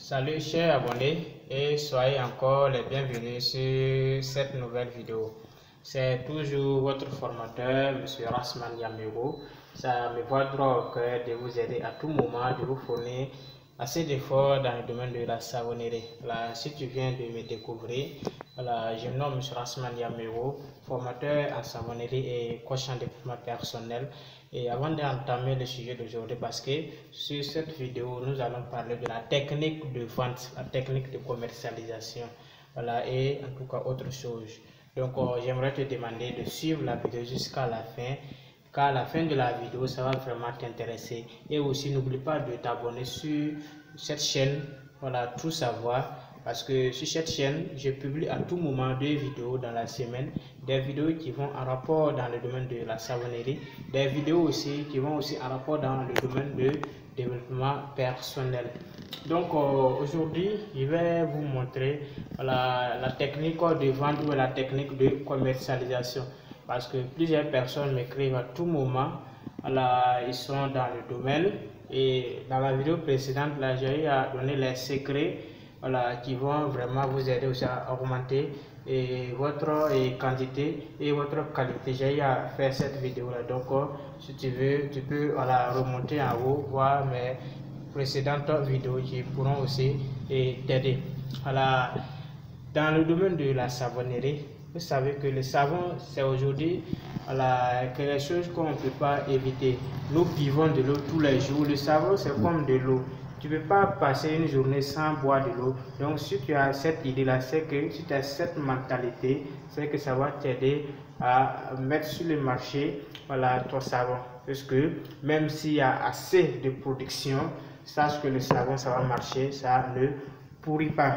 Salut chers abonnés et soyez encore les bienvenus sur cette nouvelle vidéo. C'est toujours votre formateur, M. Rasman Yamego. Ça me vaudra au cœur de vous aider à tout moment, de vous fournir assez d'efforts dans le domaine de la savonnerie. Là, si tu viens de me découvrir, voilà, je me nomme M. Rasman Yamego, formateur en savonnerie et coach en développement personnel. Et avant d'entamer le sujet d'aujourd'hui, parce que sur cette vidéo, nous allons parler de la technique de vente, la technique de commercialisation, voilà, et en tout cas autre chose. Donc, j'aimerais te demander de suivre la vidéo jusqu'à la fin, car à la fin de la vidéo, ça va vraiment t'intéresser. Et aussi, n'oublie pas de t'abonner sur cette chaîne, voilà, tout savoir. Parce que sur cette chaîne, je publie à tout moment 2 vidéos dans la semaine, des vidéos qui vont en rapport dans le domaine de la savonnerie, des vidéos aussi qui vont aussi en rapport dans le domaine de développement personnel. Donc aujourd'hui, je vais vous montrer la technique de vente ou la technique de commercialisation. Parce que plusieurs personnes m'écrivent à tout moment, ils sont dans le domaine. Et dans la vidéo précédente, là, j'ai eu à donner les secrets, voilà, qui vont vraiment vous aider aussi à augmenter votre quantité et votre qualité. J'ai eu à faire cette vidéo là, donc si tu veux, tu peux remonter en haut, voir mes précédentes vidéos qui pourront aussi t'aider. Voilà. Dans le domaine de la savonnerie, vous savez que le savon, c'est aujourd'hui quelque chose qu'on ne peut pas éviter. Nous buvons de l'eau tous les jours. Le savon, c'est comme de l'eau. Tu ne peux pas passer une journée sans boire de l'eau. Donc, si tu as cette idée-là, c'est que si tu as cette mentalité, c'est que ça va t'aider à mettre sur le marché ton savon. Parce que même s'il y a assez de production, sache que le savon, ça va marcher, ça ne pourrit pas.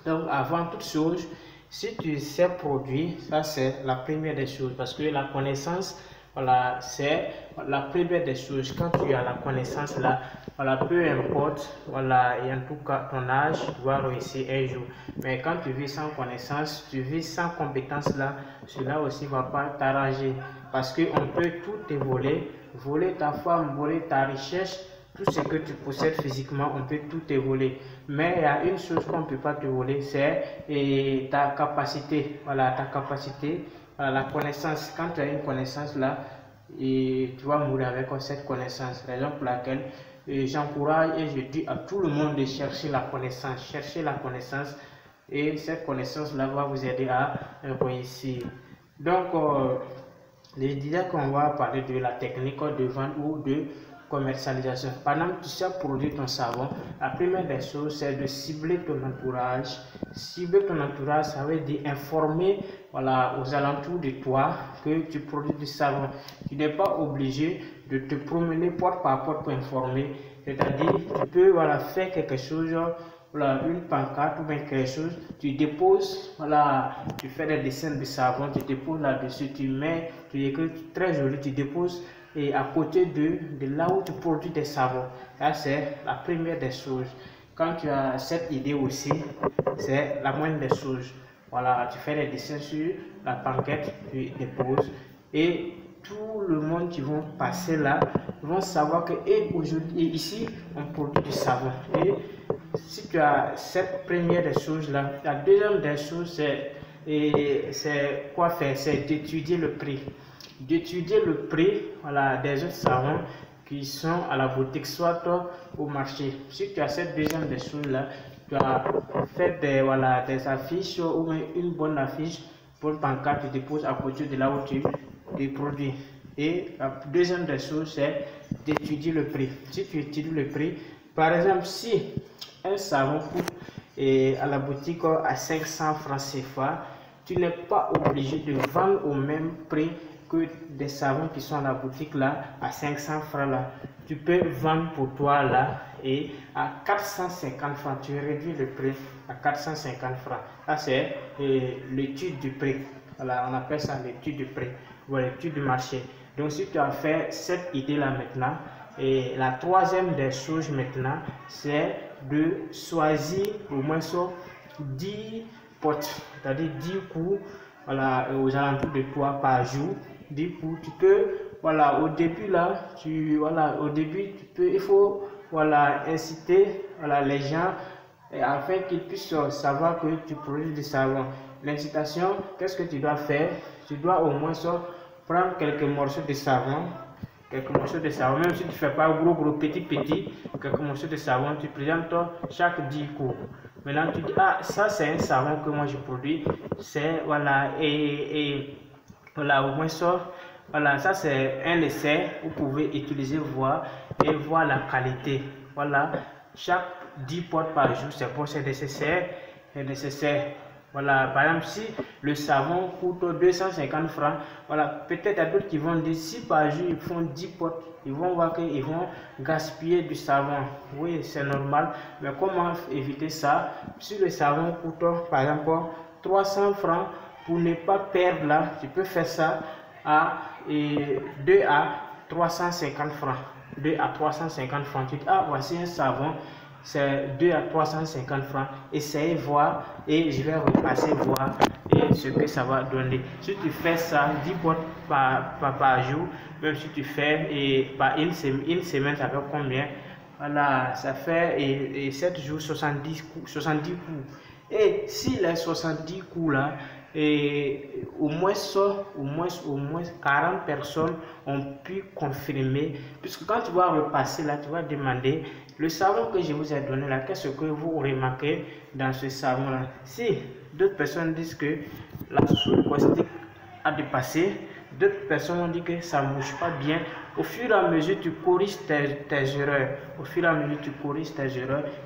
Donc, avant toute chose, si tu sais produire, ça c'est la première des choses, parce que la connaissance, voilà, c'est la première des choses. Quand tu as la connaissance là, voilà, peu importe, voilà, et en tout cas ton âge, tu vas réussir un jour. Mais quand tu vis sans connaissance, tu vis sans compétence là, cela aussi va pas t'arranger, parce que on peut tout te voler, voler ta femme, voler ta richesse. Tout ce que tu possèdes physiquement, on peut tout te voler. Mais il y a une chose qu'on ne peut pas te voler, c'est ta capacité. Voilà, ta capacité, la connaissance. Quand tu as une connaissance là, et tu vas mourir avec cette connaissance. Raison pour laquelle j'encourage et je dis à tout le monde de chercher la connaissance. Chercher la connaissance et cette connaissance là va vous aider à réussir. Donc, je disais qu'on va parler de la technique de vente ou de commercialisation. Pendant que tu sais produire ton savon, la première des choses, c'est de cibler ton entourage. Cibler ton entourage, ça veut dire informer aux alentours de toi que tu produis du savon. Tu n'es pas obligé de te promener porte par porte pour informer. C'est-à-dire, tu peux faire quelque chose, une pancarte ou bien quelque chose, tu déposes, tu fais des dessins de savon, tu déposes là-dessus, tu mets, tu écris très joli, tu déposes et à côté de là où tu produis des savons. Ça c'est la première des choses. Quand tu as cette idée aussi, c'est la moindre des choses. Voilà, tu fais des dessins sur la pancarte, tu déposes et tout le monde qui vont passer là vont savoir que aujourd'hui ici on produit du savon. Et si tu as cette première des choses là, la deuxième des choses c'est quoi faire? C'est d'étudier le prix. D'étudier le prix des autres savons qui sont à la boutique, soit au marché. Si tu as cette deuxième des choses là, tu as fait des affiches ou une bonne affiche pour pancarte, tu déposes à côté de là où tu produis. Et la deuxième des choses, c'est d'étudier le prix. Si tu étudies le prix, par exemple, si un savon coûte à la boutique à 500 francs CFA, tu n'es pas obligé de vendre au même prix que des savons qui sont à la boutique là à 500 francs là. Tu peux vendre pour toi là et à 450 francs. Tu réduis le prix à 450 francs. Ça c'est l'étude du prix. Voilà, on appelle ça l'étude du prix ou l'étude du marché. Donc si tu as fait cette idée là maintenant, et la troisième des choses maintenant, c'est de choisir au moins 10 potes, c'est-à-dire 10 coups aux alentours de toi par jour. 10 coups, tu peux, au début là, il faut inciter les gens et afin qu'ils puissent savoir que tu produis du savon. L'incitation, qu'est-ce que tu dois faire? Tu dois au moins prendre quelques morceaux de savon. Même si tu ne fais pas gros, petit, quelques morceaux de savon, tu présentes chaque 10 coups. Maintenant, tu dis, ah, ça c'est un savon que moi je produis, c'est, voilà, et voilà, au moins ça, voilà, ça c'est un essai, vous pouvez utiliser, voir la qualité. Voilà, chaque 10 potes par jour, c'est bon, c'est nécessaire. Voilà, par exemple, si le savon coûte 250 francs, voilà, peut-être à d'autres qui vont dire si par jour ils font 10 potes, ils vont voir qu'ils vont gaspiller du savon. Oui, c'est normal, mais comment éviter ça? Si le savon coûte par exemple 300 francs, pour ne pas perdre là, tu peux faire ça à 2 à 350 francs. 2 à 350 francs. Tu dis, ah, voici un savon. C'est 2 à 350 francs. Essayez voir et je vais repasser voir et ce que ça va donner. Si tu fais ça 10 boîtes par jour, même si tu fais par une semaine, ça fait combien? Voilà, ça fait 7 jours, 70 coups. Et si les 70 coups là, et au moins 40 personnes ont pu confirmer, puisque quand tu vas repasser là, tu vas demander le savon que je vous ai donné là, qu'est-ce que vous remarquez dans ce savon là? Si d'autres personnes disent que la soude caustique a dépassé, d'autres personnes ont dit que ça ne bouge pas bien, au fur et à mesure tu corriges tes erreurs,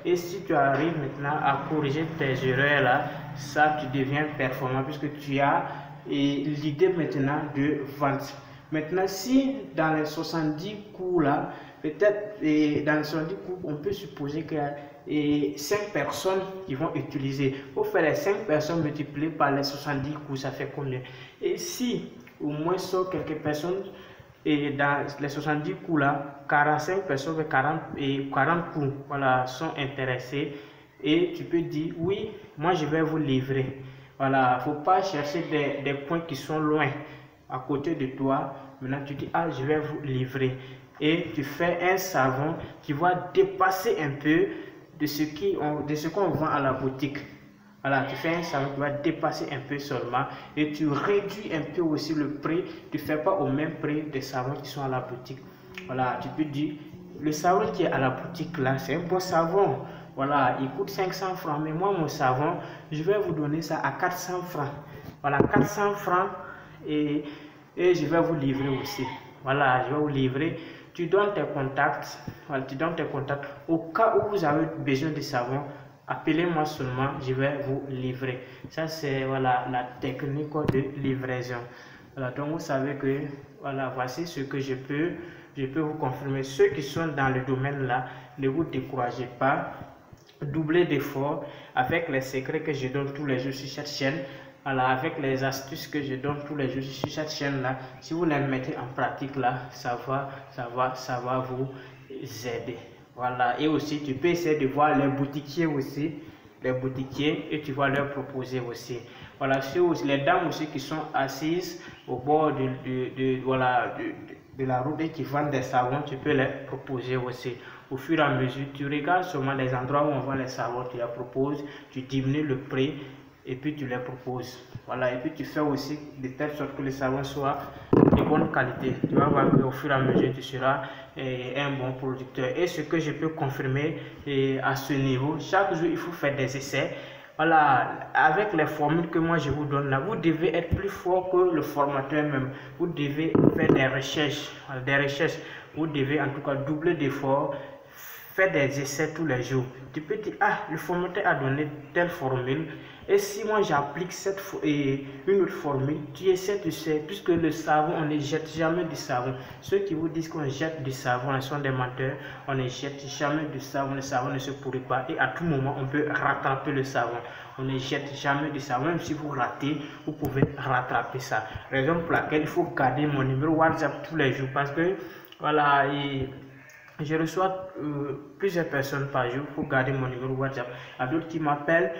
et si tu arrives maintenant à corriger tes erreurs là, ça tu deviens performant puisque tu as l'idée maintenant de vente. Maintenant, si dans les 70 coups là, peut-être dans les 70 coups, on peut supposer qu'il y a 5 personnes qui vont utiliser. Pour faire les 5 personnes multipliées par les 70 coups, ça fait combien? Et si au moins quelques personnes, et dans les 70 coups là, 45 personnes, 40 coups, voilà, sont intéressées, et tu peux dire oui, moi je vais vous livrer. Voilà, faut pas chercher des points qui sont loin à côté de toi. Maintenant tu dis ah, je vais vous livrer, et tu fais un savon qui va dépasser un peu de ce qu'on vend à la boutique. Voilà, tu fais un savon qui va dépasser un peu seulement, et tu réduis un peu aussi le prix. Tu ne fais pas au même prix des savons qui sont à la boutique. Voilà, tu peux dire le savon qui est à la boutique là, c'est un bon savon. Voilà, il coûte 500 francs, mais moi mon savon, je vais vous donner ça à 400 francs. Voilà, 400 francs, et je vais vous livrer aussi. Voilà, je vais vous livrer. Tu donnes tes contacts. Voilà, tu donnes tes contacts. Au cas où vous avez besoin de savon, appelez-moi seulement, je vais vous livrer. Ça, c'est voilà, la technique de livraison. Voilà, donc vous savez que voilà, voici ce que je peux vous confirmer. Ceux qui sont dans le domaine là, ne vous découragez pas. Doublez d'efforts avec les secrets que je donne tous les jours sur cette chaîne. Voilà, avec les astuces que je donne tous les jours sur cette chaîne là, si vous les mettez en pratique là, ça va vous aider. Voilà, et aussi tu peux essayer de voir les boutiquiers aussi, et tu vas leur proposer aussi. Voilà, les dames aussi qui sont assises au bord de la route et qui vendent des savons, tu peux les proposer aussi. Au fur et à mesure, tu regardes seulement les endroits où on vend les savons, tu les proposes, tu diminues le prix et puis tu les proposes. Voilà, et puis tu fais aussi de telle sorte que le savon soit de bonne qualité. Tu vas voir qu'au fur et à mesure, tu seras un bon producteur. Et ce que je peux confirmer à ce niveau, chaque jour, il faut faire des essais. Voilà, avec les formules que moi je vous donne là, vous devez être plus fort que le formateur même. Vous devez faire des recherches. Vous devez en tout cas doubler d'efforts, faire des essais tous les jours. Tu peux dire, ah, le formateur a donné telle formule, et si moi j'applique une autre formule, tu essaies de faire, puisque le savon, on ne jette jamais du savon. Ceux qui vous disent qu'on jette du savon, ils sont des menteurs. On ne jette jamais du savon, le savon ne se pourrit pas, et à tout moment, on peut rattraper le savon. On ne jette jamais du savon, même si vous ratez, vous pouvez rattraper ça. Raison pour laquelle il faut garder mon numéro WhatsApp tous les jours, parce que, voilà, je reçois plusieurs personnes par jour pour garder mon numéro WhatsApp. Il y a d'autres qui m'appellent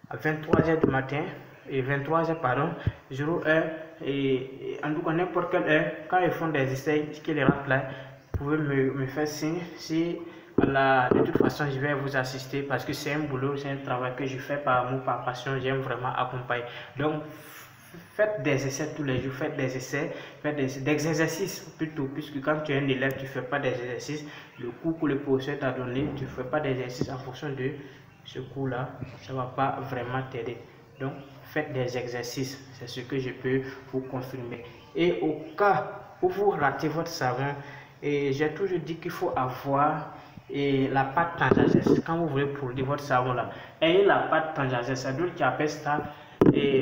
à 23h du matin, et 23h, pardon, 0h, et en tout cas n'importe quelle heure, quand ils font des essais, qu'ils les ratent là, vous pouvez me faire signe. Si Voilà, de toute façon, je vais vous assister parce que c'est un boulot, c'est un travail que je fais par amour, par passion. J'aime vraiment accompagner. Donc, faites des essais tous les jours, faites des essais, faites des exercices plutôt, puisque quand tu es un élève, tu ne fais pas des exercices. Le cours que le professeur t'a donné, tu ne fais pas d'exercices en fonction de ce cours-là, ça ne va pas vraiment t'aider. Donc, faites des exercices, c'est ce que je peux vous confirmer. Et au cas où vous ratez votre savon, et j'ai toujours dit qu'il faut avoir la pâte Tangazès. Quand vous voulez produire votre savon là, ayez la pâte Tangazès. Il y a d'autres qui appellent ça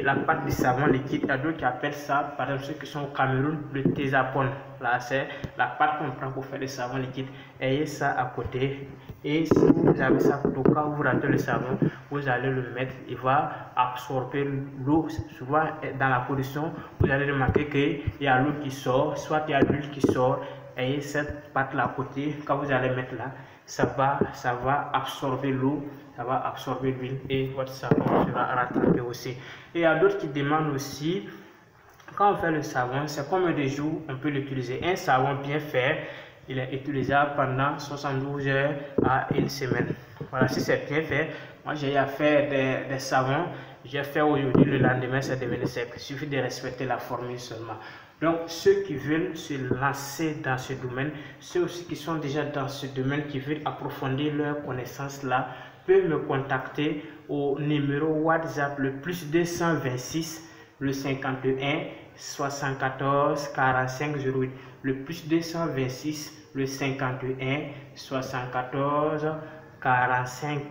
la pâte de savon liquide. Il y a d'autres qui appellent ça, par exemple ceux qui sont au Cameroun, le thésapone. Là, c'est la pâte qu'on prend pour faire le savon liquide. Ayez ça à côté. Et si vous avez ça, au cas où vous ratez le savon, vous allez le mettre. Il va absorber l'eau. Souvent, dans la production, vous allez remarquer qu'il y a l'eau qui sort, soit il y a l'huile qui sort. Ayez cette pâte là à côté. Quand vous allez mettre là, ça va absorber l'eau, ça va absorber l'huile et votre savon sera rattrapé aussi. Et il y a d'autres qui demandent aussi, quand on fait le savon, c'est combien de jours on peut l'utiliser. Un savon bien fait, il est utilisable pendant 72 heures à une semaine. Voilà, si c'est bien fait. Moi, j'ai fait des savons, j'ai fait aujourd'hui, le lendemain, c'est devenu sec. Il suffit de respecter la formule seulement. Donc, ceux qui veulent se lancer dans ce domaine, ceux aussi qui sont déjà dans ce domaine, qui veulent approfondir leurs connaissances là, peuvent me contacter au numéro WhatsApp le plus 226 le 51 74 45 08, le plus 226 le 51 74 45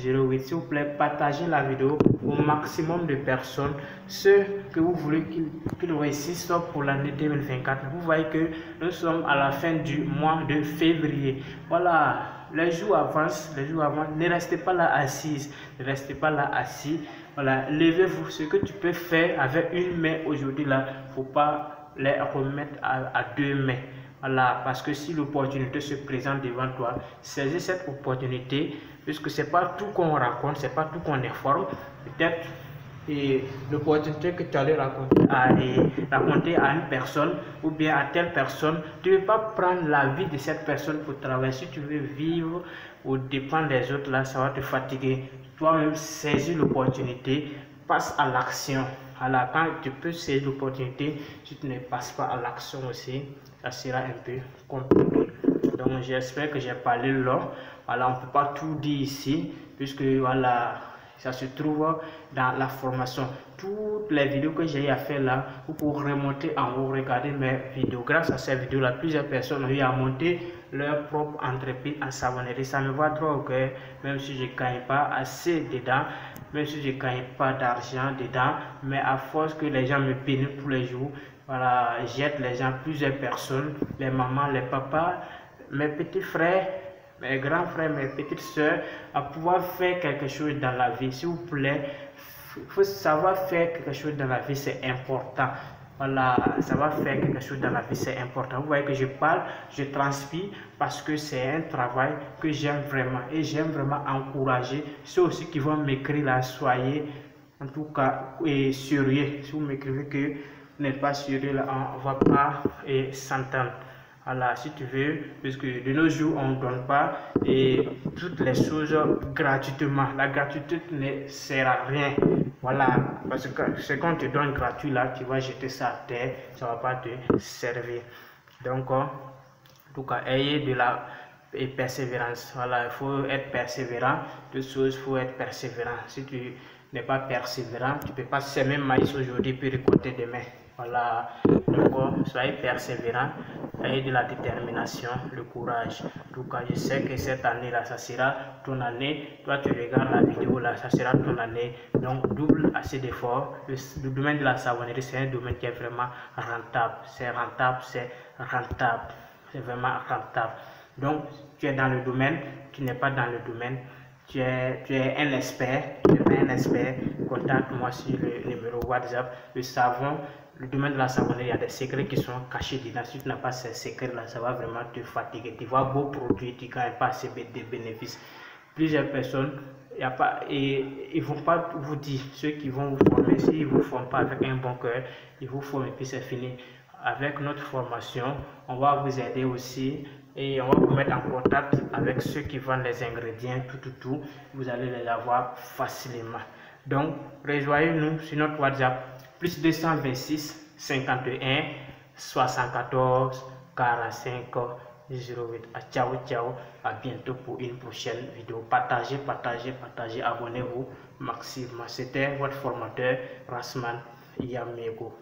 08. S'il vous plaît, partagez la vidéo au maximum de personnes. Ceux que vous voulez qu'ils réussissent pour l'année 2024. Vous voyez que nous sommes à la fin du mois de février. Voilà, les jours avancent, Ne restez pas là assis, ne restez pas là assis. Voilà, levez-vous. Ce que tu peux faire avec une main aujourd'hui là, faut pas les remettre à deux mains. Voilà, parce que si l'opportunité se présente devant toi, saisis cette opportunité, puisque c'est pas tout qu'on raconte, c'est pas tout qu'on informe. Peut-être l'opportunité que tu allais raconter à une personne ou bien à telle personne, tu ne veux pas prendre la vie de cette personne pour travailler. Si tu veux vivre au dépend des autres, là, ça va te fatiguer. Toi-même, saisis l'opportunité, passe à l'action. Alors, quand tu peux saisir l'opportunité, si tu ne passes pas à l'action aussi, ça sera un peu compliqué. Donc, j'espère que j'ai parlé là. Voilà, on ne peut pas tout dire ici, puisque voilà, ça se trouve dans la formation. Toutes les vidéos que j'ai fait là, vous pouvez remonter en haut, regarder mes vidéos. Grâce à ces vidéos là, plusieurs personnes ont eu à monter leur propre entreprise en savonnerie. Ça me va trop au cœur, même si je ne gagne pas assez dedans, même si je ne gagne pas d'argent dedans, mais à force que les gens me bénissent tous les jours, voilà, j'aide les gens, plusieurs personnes, les mamans, les papas, mes petits frères, mes grands frères, mes petites soeurs, à pouvoir faire quelque chose dans la vie. S'il vous plaît, il faut savoir faire quelque chose dans la vie, c'est important. Voilà, savoir faire quelque chose dans la vie, c'est important. Vous voyez que je parle, je transpire parce que c'est un travail que j'aime vraiment. Et j'aime vraiment encourager ceux aussi qui vont m'écrire là, soyez en tout cas sérieux. Si vous m'écrivez que vous n'êtes pas sérieux là, on ne va pas s'entendre. Voilà, si tu veux, puisque de nos jours, on ne donne pas toutes les choses gratuitement. La gratuité ne sert à rien. Voilà, parce que ce qu'on te donne gratuit là, tu vas jeter ça à terre, ça ne va pas te servir. Donc, en tout cas, ayez de la persévérance. Voilà, il faut être persévérant. Deux choses, il faut être persévérant. Si tu n'es pas persévérant, tu ne peux pas semer maïs aujourd'hui puis récolter demain. Voilà, donc soyez persévérant, ayez de la détermination, le courage. En tout cas, je sais que cette année-là, ça sera ton année. Toi, tu regardes la vidéo là, ça sera ton année. Donc, double assez d'efforts. Le domaine de la savonnerie, c'est un domaine qui est vraiment rentable. C'est rentable, c'est rentable. C'est vraiment rentable. Donc, tu es dans le domaine, tu n'es pas dans le domaine. Tu es un expert, contacte-moi sur le numéro WhatsApp. Le savon, le domaine de la savonnerie, il y a des secrets qui sont cachés dedans. Si tu n'as pas ces secrets-là, ça va vraiment te fatiguer. Tu vois beau produit, tu ne gagnes pas assez de bénéfices. Plusieurs personnes, ils ne vont pas vous dire, ceux qui vont vous former, s'ils ne vous forment pas avec un bon cœur, ils vous forment et puis c'est fini. Avec notre formation, on va vous aider aussi et on va vous mettre en contact avec ceux qui vendent les ingrédients, tout. Vous allez les avoir facilement. Donc, rejoignez-nous sur notre WhatsApp plus 226 51 74 45 08. Ciao, à bientôt pour une prochaine vidéo. Partagez, abonnez-vous maximum. C'était votre formateur Rasman Yamego.